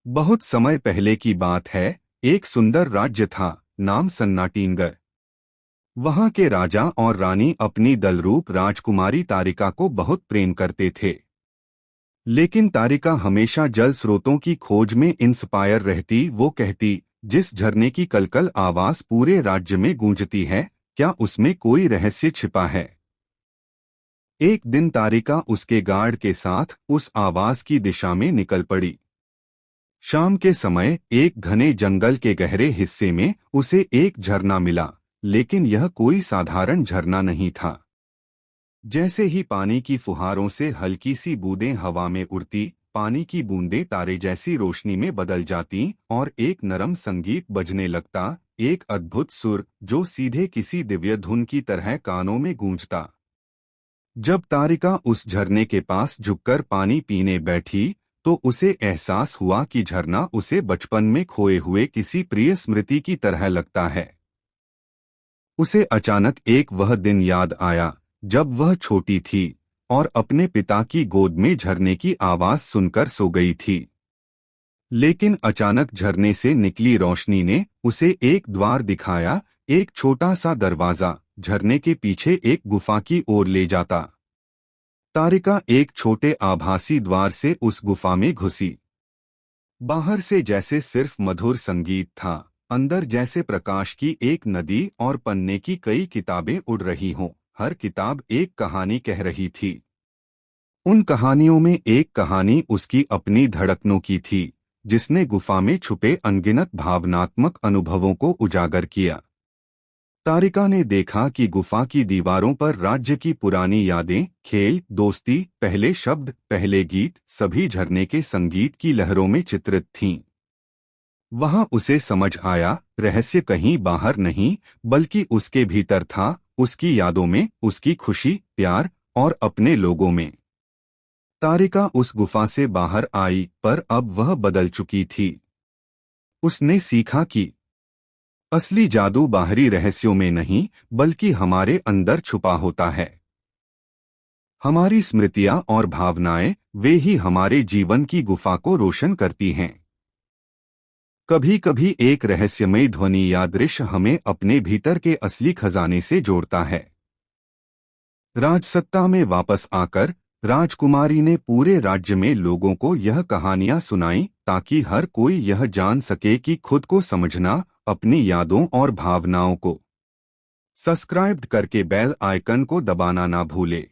बहुत समय पहले की बात है। एक सुंदर राज्य था, नाम सन्नाटीनगर। वहां के राजा और रानी अपनी दलरूप राजकुमारी तारिका को बहुत प्रेम करते थे। लेकिन तारिका हमेशा जल स्रोतों की खोज में इंस्पायर रहती। वो कहती, जिस झरने की कलकल आवाज पूरे राज्य में गूंजती है, क्या उसमें कोई रहस्य छिपा है? एक दिन तारिका उसके गार्ड के साथ उस आवाज की दिशा में निकल पड़ी। शाम के समय एक घने जंगल के गहरे हिस्से में उसे एक झरना मिला, लेकिन यह कोई साधारण झरना नहीं था। जैसे ही पानी की फुहारों से हल्की सी बूंदें हवा में उड़ती, पानी की बूंदें तारे जैसी रोशनी में बदल जाती और एक नरम संगीत बजने लगता, एक अद्भुत सुर जो सीधे किसी दिव्य धुन की तरह कानों में गूंजता। जब तारिका उस झरने के पास झुककर पानी पीने बैठी, तो उसे एहसास हुआ कि झरना उसे बचपन में खोए हुए किसी प्रिय स्मृति की तरह लगता है। उसे अचानक एक वह दिन याद आया जब वह छोटी थी और अपने पिता की गोद में झरने की आवाज सुनकर सो गई थी। लेकिन अचानक झरने से निकली रोशनी ने उसे एक द्वार दिखाया, एक छोटा सा दरवाजा झरने के पीछे एक गुफा की ओर ले जाता। तारिका एक छोटे आभासी द्वार से उस गुफा में घुसी। बाहर से जैसे सिर्फ मधुर संगीत था, अंदर जैसे प्रकाश की एक नदी और पन्ने की कई किताबें उड़ रही हों। हर किताब एक कहानी कह रही थी। उन कहानियों में एक कहानी उसकी अपनी धड़कनों की थी, जिसने गुफा में छुपे अनगिनत भावनात्मक अनुभवों को उजागर किया। तारिका ने देखा कि गुफा की दीवारों पर राज्य की पुरानी यादें, खेल, दोस्ती, पहले शब्द, पहले गीत, सभी झरने के संगीत की लहरों में चित्रित थीं। वहां उसे समझ आया, रहस्य कहीं बाहर नहीं, बल्कि उसके भीतर था, उसकी यादों में, उसकी खुशी, प्यार और अपने लोगों में। तारिका उस गुफा से बाहर आई, पर अब वह बदल चुकी थी। उसने सीखा कि असली जादू बाहरी रहस्यों में नहीं, बल्कि हमारे अंदर छुपा होता है। हमारी स्मृतियां और भावनाएं, वे ही हमारे जीवन की गुफा को रोशन करती हैं। कभी कभी एक रहस्यमयी ध्वनि या दृश्य हमें अपने भीतर के असली खजाने से जोड़ता है। राजसत्ता में वापस आकर राजकुमारी ने पूरे राज्य में लोगों को यह कहानियां सुनाई, ताकि हर कोई यह जान सके कि खुद को समझना, अपनी यादों और भावनाओं को सब्सक्राइब करके बेल आइकन को दबाना ना भूले।